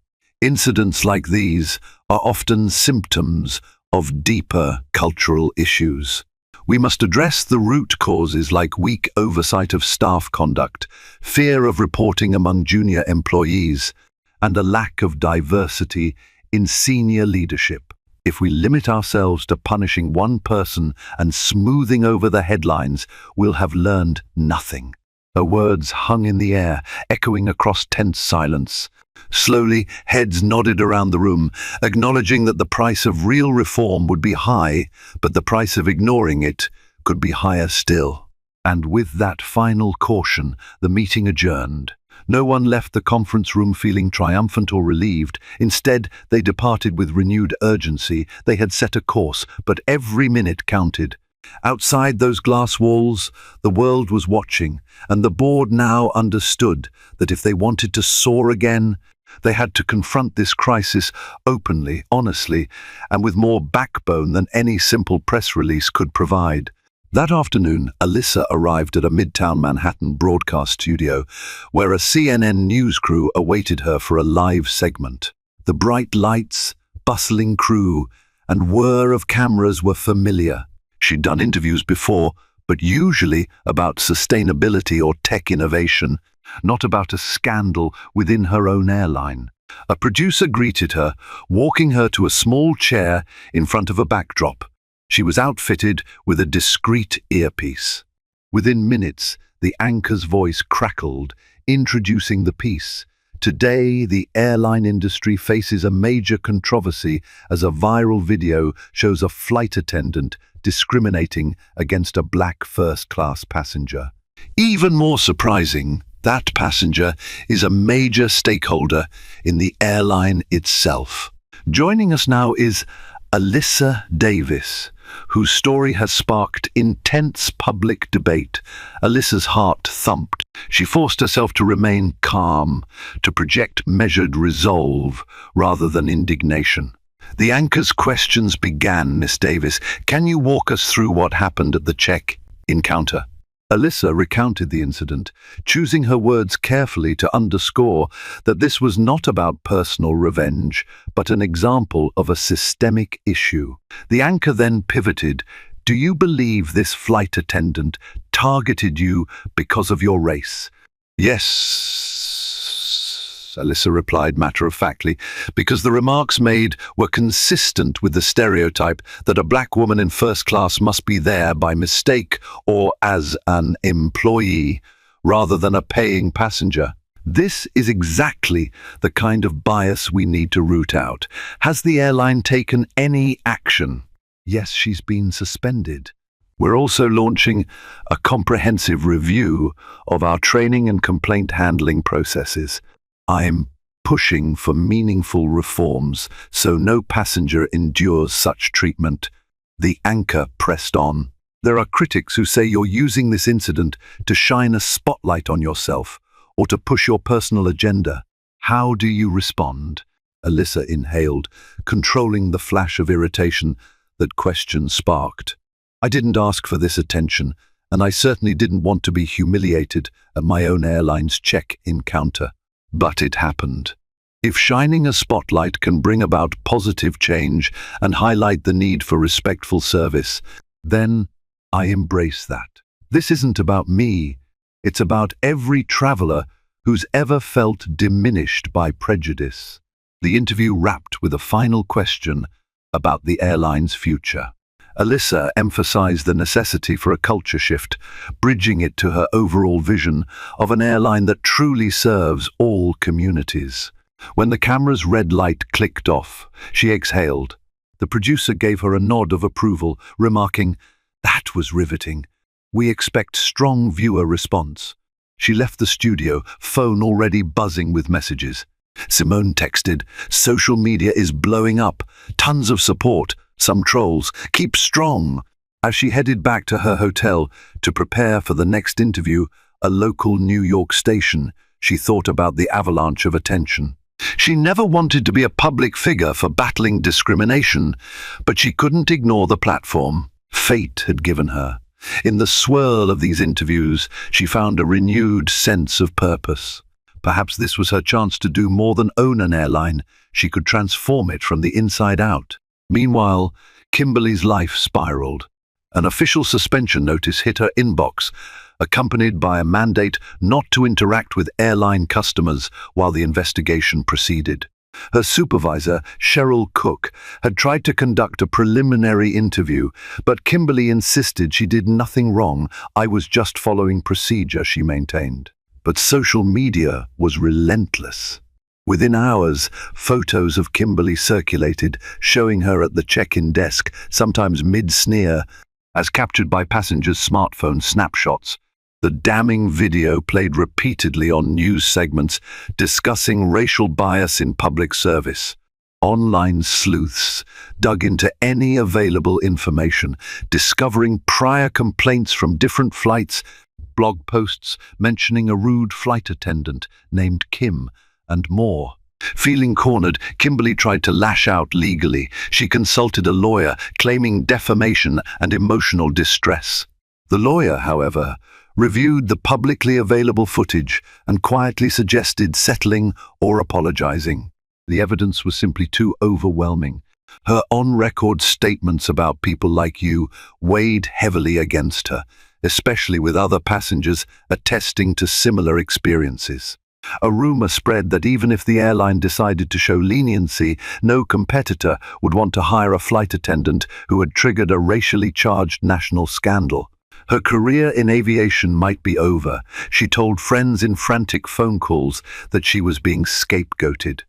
Incidents like these are often symptoms of deeper cultural issues. We must address the root causes like weak oversight of staff conduct, fear of reporting among junior employees, and a lack of diversity in senior leadership. If we limit ourselves to punishing one person and smoothing over the headlines, we'll have learned nothing. Her words hung in the air, echoing across tense silence. Slowly, heads nodded around the room, acknowledging that the price of real reform would be high, but the price of ignoring it could be higher still. And with that final caution, the meeting adjourned. No one left the conference room feeling triumphant or relieved. Instead, they departed with renewed urgency. They had set a course, but every minute counted. Outside those glass walls, the world was watching, and the board now understood that if they wanted to soar again, they had to confront this crisis openly, honestly, and with more backbone than any simple press release could provide. That afternoon, Alyssa arrived at a Midtown Manhattan broadcast studio, where a CNN news crew awaited her for a live segment. The bright lights, bustling crew, and whir of cameras were familiar. She'd done interviews before, but usually about sustainability or tech innovation, not about a scandal within her own airline. A producer greeted her, walking her to a small chair in front of a backdrop. She was outfitted with a discreet earpiece. Within minutes, the anchor's voice crackled, introducing the piece. Today, the airline industry faces a major controversy as a viral video shows a flight attendant discriminating against a black first-class passenger. Even more surprising, that passenger is a major stakeholder in the airline itself. Joining us now is Alyssa Davis, whose story has sparked intense public debate. Alyssa's heart thumped. She forced herself to remain calm, to project measured resolve rather than indignation. The anchor's questions began. Miss Davis, can you walk us through what happened at the check encounter? Alyssa recounted the incident, choosing her words carefully to underscore that this was not about personal revenge, but an example of a systemic issue. The anchor then pivoted. Do you believe this flight attendant targeted you because of your race? Yes, Alyssa replied matter-of-factly, because the remarks made were consistent with the stereotype that a black woman in first class must be there by mistake or as an employee, rather than a paying passenger. This is exactly the kind of bias we need to root out. Has the airline taken any action? Yes, she's been suspended. We're also launching a comprehensive review of our training and complaint handling processes. I'm pushing for meaningful reforms so no passenger endures such treatment. The anchor pressed on. There are critics who say you're using this incident to shine a spotlight on yourself or to push your personal agenda. How do you respond? Alyssa inhaled, controlling the flash of irritation that question sparked. I didn't ask for this attention, and I certainly didn't want to be humiliated at my own airline's check-in counter. But it happened. If shining a spotlight can bring about positive change and highlight the need for respectful service, then I embrace that. This isn't about me. It's about every traveler who's ever felt diminished by prejudice. The interview wrapped with a final question about the airline's future. Alyssa emphasized the necessity for a culture shift, bridging it to her overall vision of an airline that truly serves all communities. When the camera's red light clicked off, she exhaled. The producer gave her a nod of approval, remarking, "That was riveting. We expect strong viewer response." She left the studio, phone already buzzing with messages. Simone texted, "Social media is blowing up. Tons of support. Some trolls. Keep strong." As she headed back to her hotel to prepare for the next interview, a local New York station, she thought about the avalanche of attention. She never wanted to be a public figure for battling discrimination, but she couldn't ignore the platform fate had given her. In the swirl of these interviews, she found a renewed sense of purpose. Perhaps this was her chance to do more than own an airline. She could transform it from the inside out. Meanwhile, Kimberly's life spiraled. An official suspension notice hit her inbox, accompanied by a mandate not to interact with airline customers while the investigation proceeded. Her supervisor, Cheryl Cook, had tried to conduct a preliminary interview, but Kimberly insisted she did nothing wrong. "I was just following procedure," she maintained. But social media was relentless. Within hours, photos of Kimberly circulated, showing her at the check-in desk, sometimes mid-sneer, as captured by passengers' smartphone snapshots. The damning video played repeatedly on news segments discussing racial bias in public service. Online sleuths dug into any available information, discovering prior complaints from different flights, blog posts mentioning a rude flight attendant named Kim, and more. Feeling cornered, Kimberly tried to lash out legally. She consulted a lawyer, claiming defamation and emotional distress. The lawyer, however, reviewed the publicly available footage and quietly suggested settling or apologizing. The evidence was simply too overwhelming. Her on-record statements about people like you weighed heavily against her, especially with other passengers attesting to similar experiences. A rumor spread that even if the airline decided to show leniency, no competitor would want to hire a flight attendant who had triggered a racially charged national scandal. Her career in aviation might be over. She told friends in frantic phone calls that she was being scapegoated.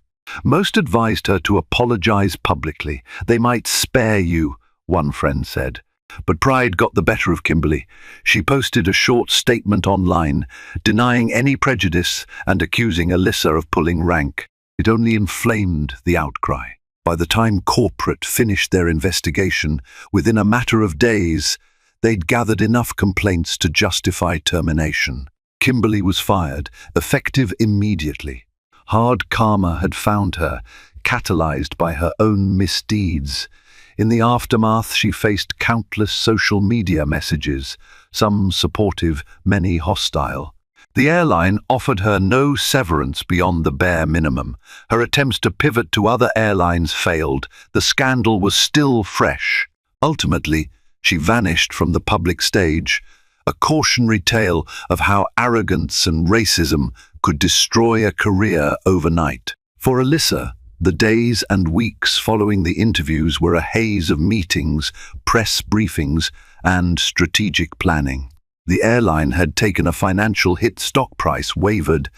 Most advised her to apologize publicly. "They might spare you," one friend said. But pride got the better of Kimberly. She posted a short statement online, denying any prejudice and accusing Alyssa of pulling rank. It only inflamed the outcry. By the time corporate finished their investigation, within a matter of days, they'd gathered enough complaints to justify termination. Kimberly was fired, effective immediately. Hard karma had found her, catalyzed by her own misdeeds. In the aftermath, she faced countless social media messages, some supportive, many hostile. The airline offered her no severance beyond the bare minimum. Her attempts to pivot to other airlines failed. The scandal was still fresh. Ultimately, she vanished from the public stage, a cautionary tale of how arrogance and racism could destroy a career overnight. For Alyssa, the days and weeks following the interviews were a haze of meetings, press briefings, and strategic planning. The airline had taken a financial hit, stock price wavered,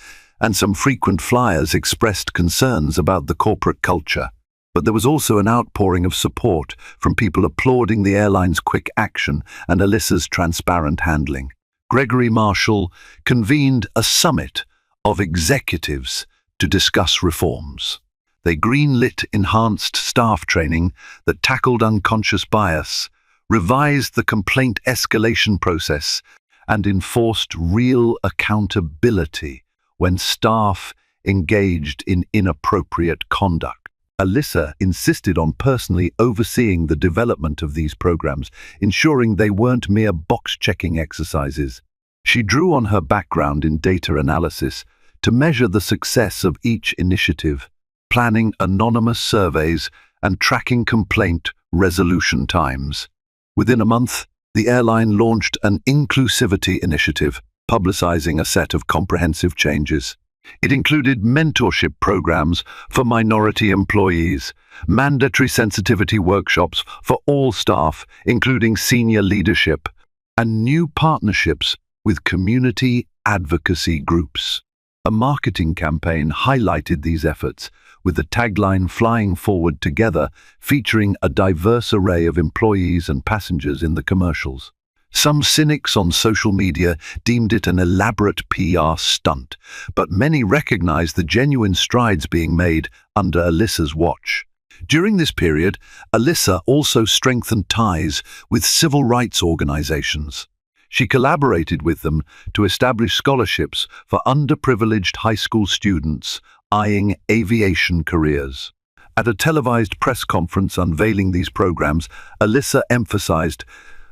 and some frequent flyers expressed concerns about the corporate culture. But there was also an outpouring of support from people applauding the airline's quick action and Alyssa's transparent handling. Gregory Marshall convened a summit of executives to discuss reforms. They greenlit enhanced staff training that tackled unconscious bias, revised the complaint escalation process, and enforced real accountability when staff engaged in inappropriate conduct. Alyssa insisted on personally overseeing the development of these programs, ensuring they weren't mere box-checking exercises. She drew on her background in data analysis to measure the success of each initiative, planning anonymous surveys and tracking complaint resolution times. Within a month, the airline launched an inclusivity initiative, publicizing a set of comprehensive changes. It included mentorship programs for minority employees, mandatory sensitivity workshops for all staff, including senior leadership, and new partnerships with community advocacy groups. A marketing campaign highlighted these efforts, with the tagline "Flying Forward Together" featuring a diverse array of employees and passengers in the commercials. Some cynics on social media deemed it an elaborate PR stunt, but many recognized the genuine strides being made under Alyssa's watch. During this period, Alyssa also strengthened ties with civil rights organizations. She collaborated with them to establish scholarships for underprivileged high school students eyeing aviation careers. At a televised press conference unveiling these programs, Alyssa emphasized,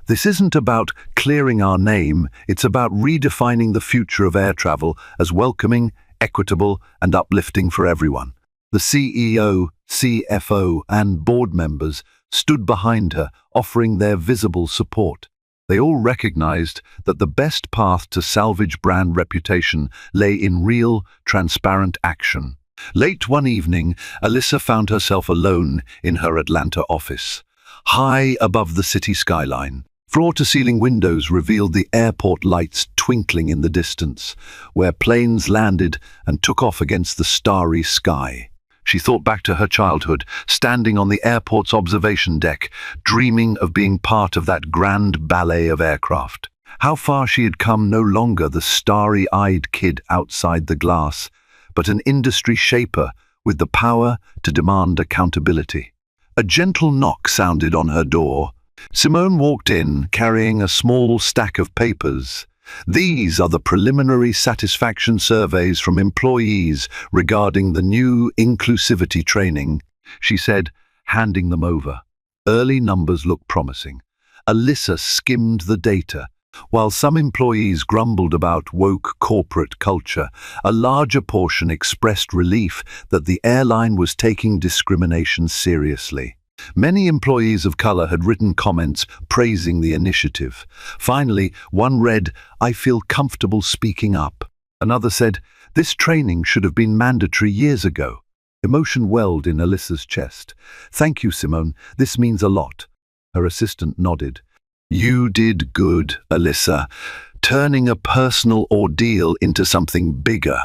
"This isn't about clearing our name, it's about redefining the future of air travel as welcoming, equitable, and uplifting for everyone." The CEO, CFO, and board members stood behind her, offering their visible support. They all recognized that the best path to salvage brand reputation lay in real, transparent action. Late one evening, Alyssa found herself alone in her Atlanta office, high above the city skyline. Floor-to-ceiling windows revealed the airport lights twinkling in the distance, where planes landed and took off against the starry sky. She thought back to her childhood, standing on the airport's observation deck, dreaming of being part of that grand ballet of aircraft. How far she had come, no longer the starry-eyed kid outside the glass, but an industry shaper with the power to demand accountability. A gentle knock sounded on her door. Simone walked in, carrying a small stack of papers. "These are the preliminary satisfaction surveys from employees regarding the new inclusivity training," she said, handing them over. Early numbers looked promising. Alyssa skimmed the data. While some employees grumbled about woke corporate culture, a larger portion expressed relief that the airline was taking discrimination seriously. Many employees of color had written comments praising the initiative. Finally, one read, "I feel comfortable speaking up." Another said, "This training should have been mandatory years ago." Emotion welled in Alyssa's chest. "Thank you, Simone. This means a lot." Her assistant nodded. "You did good, Alyssa, turning a personal ordeal into something bigger.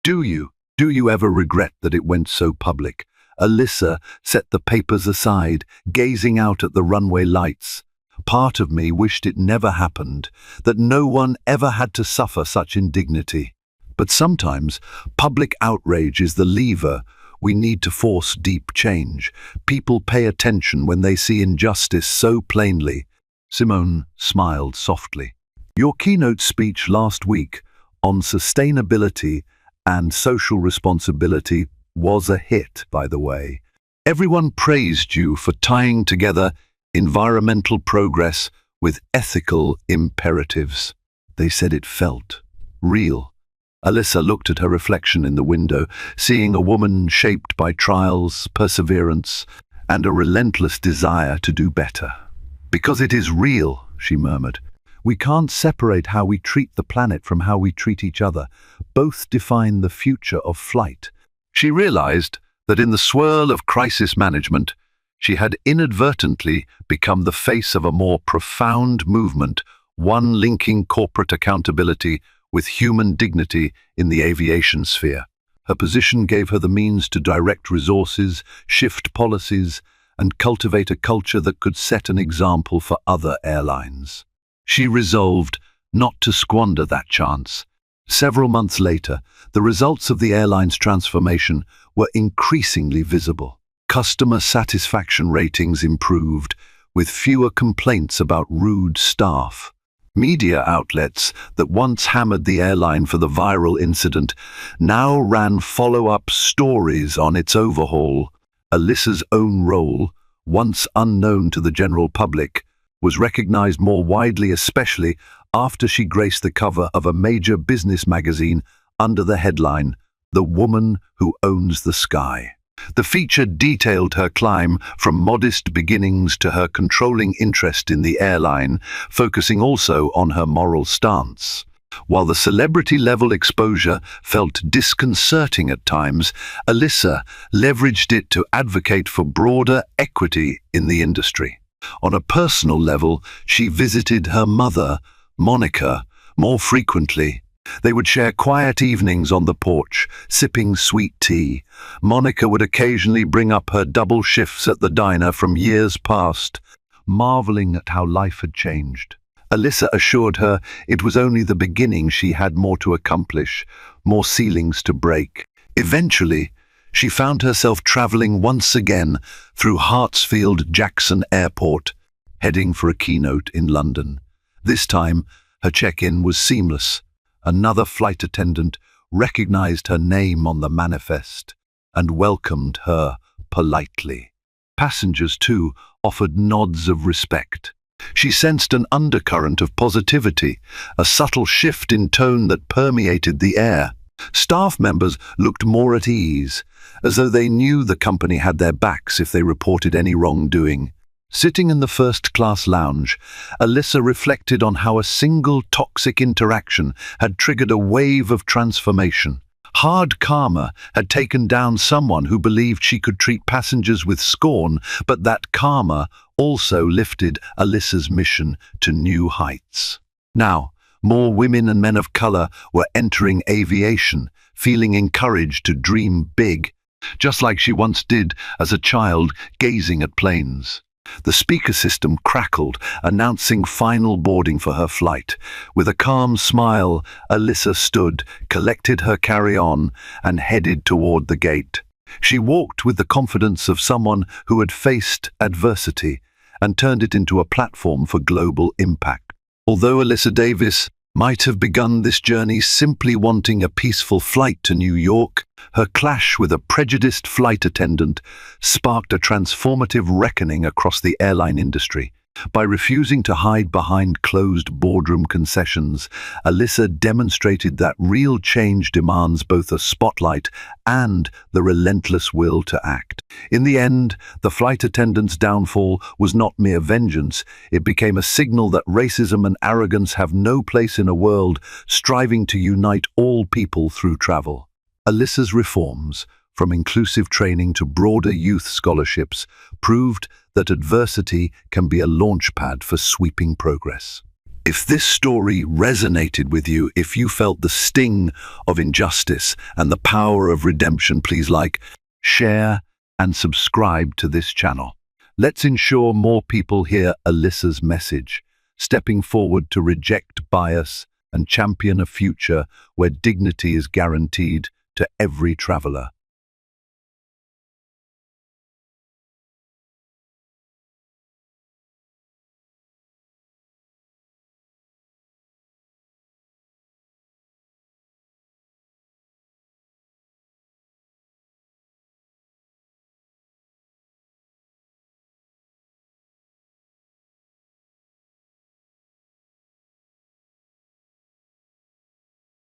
Do you ever regret that it went so public?" Alyssa set the papers aside, gazing out at the runway lights. "Part of me wished it never happened, that no one ever had to suffer such indignity. But sometimes public outrage is the lever we need to force deep change. People pay attention when they see injustice so plainly." Simone smiled softly. "Your keynote speech last week on sustainability and social responsibility was a hit, by the way. Everyone praised you for tying together environmental progress with ethical imperatives. They said it felt real." Alyssa looked at her reflection in the window, seeing a woman shaped by trials, perseverance, and a relentless desire to do better. "Because it is real," she murmured. We can't separate how we treat the planet from how we treat each other. Both define the future of flight. She realized that in the swirl of crisis management, she had inadvertently become the face of a more profound movement, one linking corporate accountability with human dignity in the aviation sphere. Her position gave her the means to direct resources, shift policies, and cultivate a culture that could set an example for other airlines. She resolved not to squander that chance. Several months later, the results of the airline's transformation were increasingly visible. Customer satisfaction ratings improved, with fewer complaints about rude staff. Media outlets that once hammered the airline for the viral incident now ran follow-up stories on its overhaul. Alyssa's own role, once unknown to the general public, was recognized more widely, especially after she graced the cover of a major business magazine under the headline, "The Woman Who Owns the Sky." The feature detailed her climb from modest beginnings to her controlling interest in the airline, focusing also on her moral stance. While the celebrity-level exposure felt disconcerting at times, Alyssa leveraged it to advocate for broader equity in the industry. On a personal level, she visited her mother, Monica, more frequently. They would share quiet evenings on the porch, sipping sweet tea. Monica would occasionally bring up her double shifts at the diner from years past, marveling at how life had changed. Alyssa assured her it was only the beginning. She had more to accomplish, more ceilings to break. Eventually, she found herself traveling once again through Hartsfield-Jackson Airport, heading for a keynote in London. This time, her check-in was seamless. Another flight attendant recognized her name on the manifest and welcomed her politely. Passengers, too, offered nods of respect. She sensed an undercurrent of positivity, a subtle shift in tone that permeated the air. Staff members looked more at ease, as though they knew the company had their backs if they reported any wrongdoing. Sitting in the first-class lounge, Alyssa reflected on how a single toxic interaction had triggered a wave of transformation. Hard karma had taken down someone who believed she could treat passengers with scorn, but that karma also lifted Alyssa's mission to new heights. Now, more women and men of color were entering aviation, feeling encouraged to dream big, just like she once did as a child gazing at planes. The speaker system crackled, announcing final boarding for her flight. With a calm smile, Alyssa stood, collected her carry-on, and headed toward the gate. She walked with the confidence of someone who had faced adversity and turned it into a platform for global impact. Although Alyssa Davis might have begun this journey simply wanting a peaceful flight to New York, her clash with a prejudiced flight attendant sparked a transformative reckoning across the airline industry. By refusing to hide behind closed boardroom concessions, Alyssa demonstrated that real change demands both a spotlight and the relentless will to act. In the end, the flight attendant's downfall was not mere vengeance. It became a signal that racism and arrogance have no place in a world striving to unite all people through travel. Alyssa's reforms, from inclusive training to broader youth scholarships, proved that adversity can be a launchpad for sweeping progress. If this story resonated with you, if you felt the sting of injustice and the power of redemption, please like, share, and subscribe to this channel. Let's ensure more people hear Alyssa's message, stepping forward to reject bias and champion a future where dignity is guaranteed to every traveler.